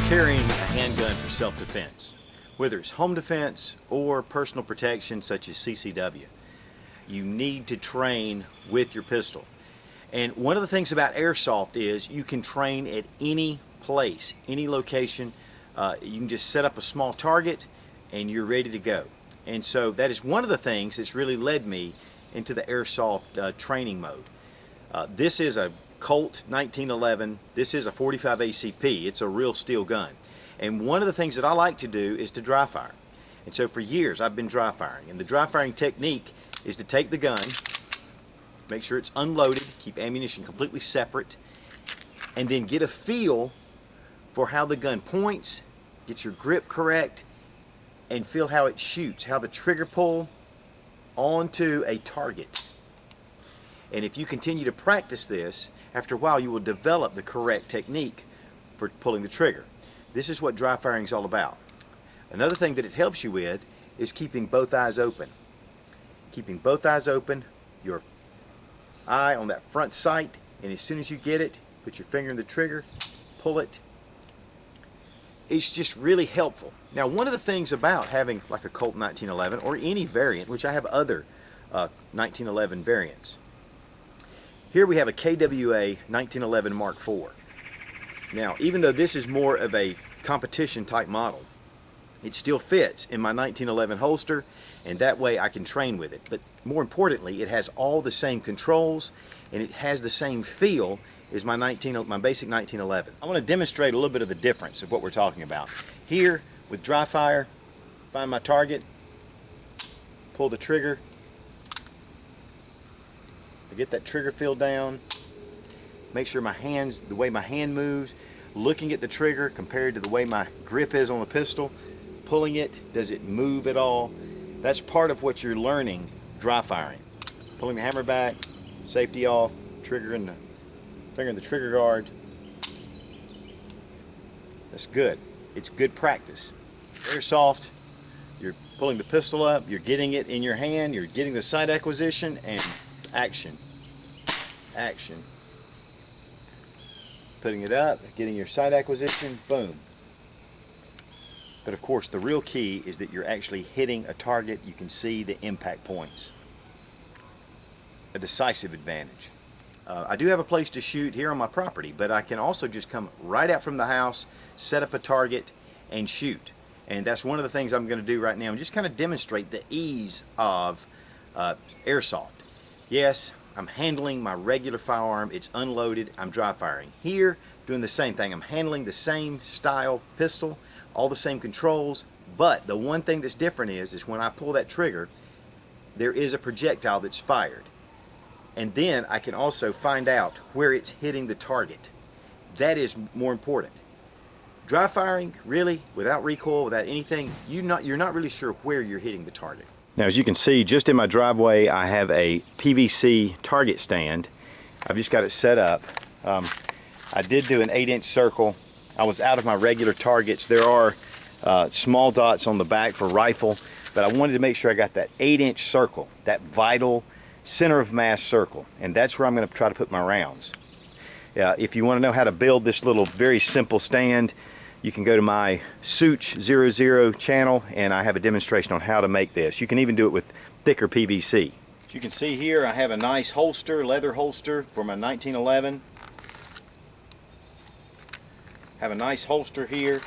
carrying a handgun for self-defense, whether it's home defense or personal protection such as CCW. You need to train with your pistol. And one of the things about Airsoft is you can train at any place, any location. You can just set up a small target and you're ready to go. And so that is one of the things that's really led me into the Airsoft training mode. This is a Colt 1911. This is a 45 ACP. It's a real steel gun. And one of the things that I like to do is to dry fire. And so for years I've been dry firing. And the dry firing technique is to take the gun, make sure it's unloaded, keep ammunition completely separate, and then get a feel for how the gun points, get your grip correct, and feel how it shoots, how the trigger pull onto a target. And if you continue to practice this, after a while you will develop the correct technique for pulling the trigger. This is what dry firing is all about. Another thing that it helps you with is keeping both eyes open. Keeping both eyes open, your eye on that front sight, and as soon as you get it, put your finger in the trigger, pull it. It's just really helpful. Now, one of the things about having like a Colt 1911 or any variant, which I have other 1911 variants. Here we have a KWA 1911 Mark IV. Now, even though this is more of a competition type model, it still fits in my 1911 holster, and that way I can train with it. But more importantly, it has all the same controls and it has the same feel as my basic 1911. I want to demonstrate a little bit of the difference of what we're talking about. Here with dry fire, find my target, pull the trigger, I get that trigger feel down, make sure my hands, the way my hand moves, looking at the trigger compared to the way my grip is on the pistol, pulling it, does it move at all? That's part of what you're learning dry firing. Pulling the hammer back, safety off, trigger in the finger in the trigger guard. That's good. It's good practice. Airsoft, you're pulling the pistol up, you're getting it in your hand, you're getting the sight acquisition, and action. Action. Putting it up, getting your sight acquisition, boom. But of course, the real key is that you're actually hitting a target. You can see the impact points. A decisive advantage. I do have a place to shoot here on my property, but I can also just come right out from the house, set up a target, and shoot. And that's one of the things I'm going to do right now, and just kind of demonstrate the ease of Airsoft. Yes, I'm handling my regular firearm. It's unloaded. I'm dry firing. Here, doing the same thing. I'm handling the same style pistol, all the same controls, but the one thing that's different is when I pull that trigger, there is a projectile that's fired. And then I can also find out where it's hitting the target. That is more important. Dry firing, really, without recoil, without anything, you're not really sure where you're hitting the target. Now, as you can see, just in my driveway, I have a PVC target stand. I've just got it set up. I did do an 8-inch circle. I was out of my regular targets. There are small dots on the back for rifle, but I wanted to make sure I got that 8-inch circle, that vital center of mass circle, and that's where I'm going to try to put my rounds. If you want to know how to build this little very simple stand, you can go to my Such 00 channel, and I have a demonstration on how to make this. You can even do it with thicker PVC. As you can see here, I have a nice holster, leather holster for my 1911. Have a nice holster here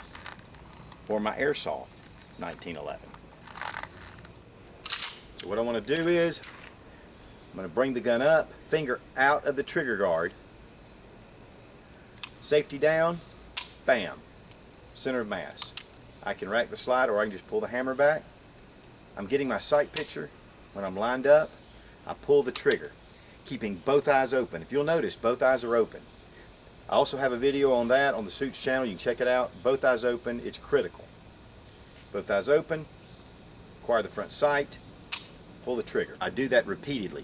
for my Airsoft 1911. So what I want to do is I'm going to bring the gun up, finger out of the trigger guard, safety down, bam, center of mass. I can rack the slide or I can just pull the hammer back. I'm getting my sight picture. When I'm lined up, I pull the trigger, keeping both eyes open. If you'll notice, both eyes are open. I also have a video on that on the Such channel. You can check it out. Both eyes open, it's critical. Both eyes open, acquire the front sight, pull the trigger. I do that repeatedly.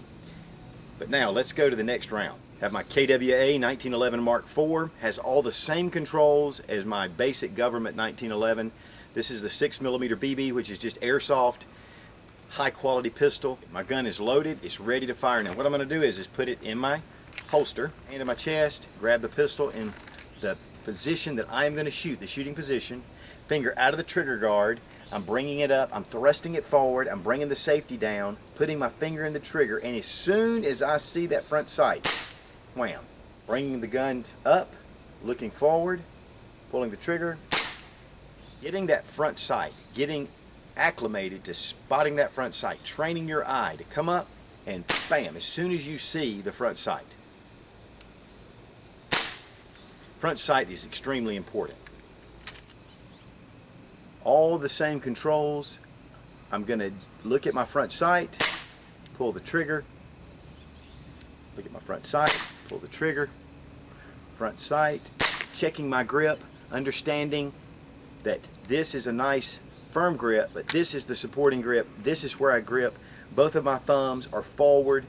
But now let's go to the next round. Have my KWA 1911 Mark IV, has all the same controls as my basic government 1911. This is the 6mm BB, which is just Airsoft, high quality pistol. My gun is loaded, it's ready to fire. Now what I'm going to do is put it in my holster, hand in my chest, grab the pistol in the position that I'm going to shoot, the shooting position, finger out of the trigger guard, I'm bringing it up, I'm thrusting it forward, I'm bringing the safety down, putting my finger in the trigger, and as soon as I see that front sight, wham, bringing the gun up, looking forward, pulling the trigger, getting that front sight, getting acclimated to spotting that front sight, training your eye to come up and bam, as soon as you see the front sight. Front sight is extremely important. All the same controls. I'm going to look at my front sight, pull the trigger, look at my front sight, pull the trigger, front sight, checking my grip, understanding that this is a nice firm grip, but this is the supporting grip, this is where I grip. Both of my thumbs are forward,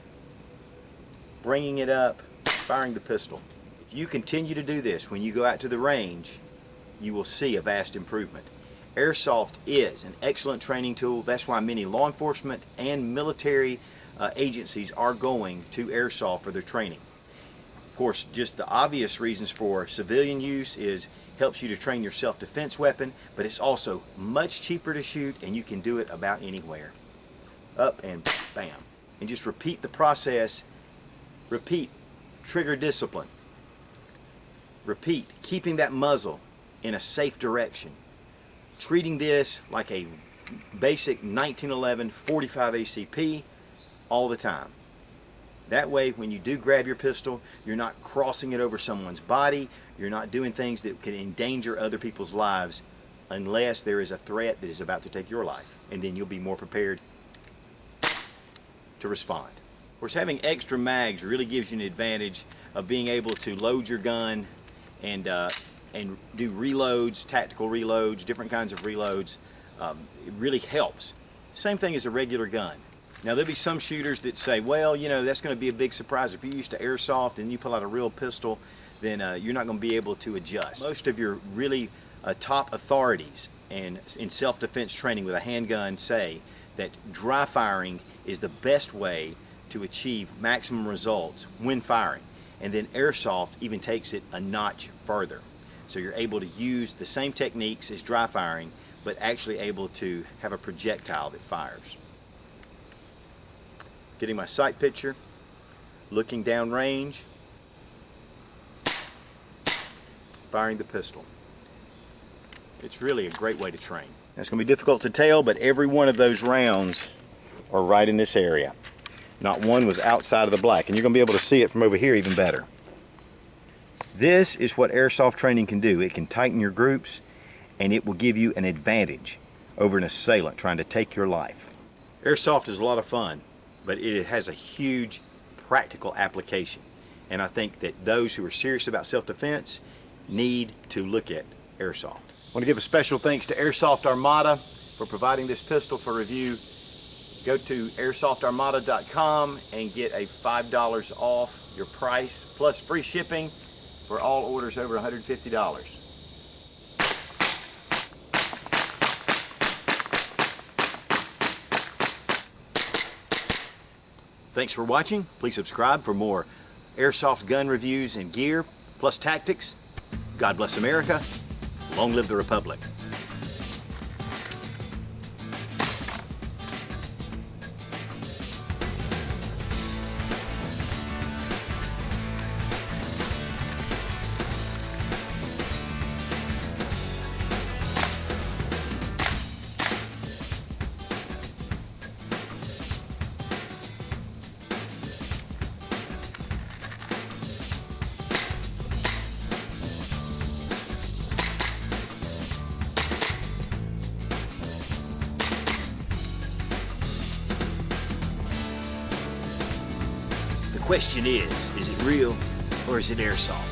bringing it up, firing the pistol. If you continue to do this when you go out to the range, you will see a vast improvement. Airsoft is an excellent training tool. That's why many law enforcement and military agencies are going to Airsoft for their training. Of course, just the obvious reasons for civilian use is helps you to train your self-defense weapon, but it's also much cheaper to shoot and you can do it about anywhere. Up and bam. And just repeat the process. Repeat trigger discipline. Repeat keeping that muzzle in a safe direction. Treating this like a basic 1911 45 ACP all the time. That way when you do grab your pistol, you're not crossing it over someone's body, you're not doing things that can endanger other people's lives unless there is a threat that is about to take your life, and then you'll be more prepared to respond. Of course, having extra mags really gives you an advantage of being able to load your gun and do reloads, tactical reloads, different kinds of reloads. It really helps. Same thing as a regular gun. Now there'll be some shooters that say, well, you know, that's going to be a big surprise. If you're used to airsoft and you pull out a real pistol, then you're not going to be able to adjust. Most of your really top authorities in self-defense training with a handgun say that dry firing is the best way to achieve maximum results when firing. And then airsoft even takes it a notch further. So you're able to use the same techniques as dry firing, but actually able to have a projectile that fires. Getting my sight picture, looking down range, firing the pistol. It's really a great way to train. Now, it's going to be difficult to tell, but every one of those rounds are right in this area. Not one was outside of the black, and you're going to be able to see it from over here even better. This is what airsoft training can do. It can tighten your groups, and it will give you an advantage over an assailant trying to take your life. Airsoft is a lot of fun, but it has a huge practical application. And I think that those who are serious about self-defense need to look at airsoft. I want to give a special thanks to Airsoft Armada for providing this pistol for review. Go to airsoftarmada.com and get a $5 off your price plus free shipping for all orders over $150. Thanks for watching. Please subscribe for more airsoft gun reviews and gear, plus tactics. God bless America. Long live the Republic. The question is it real or is it airsoft?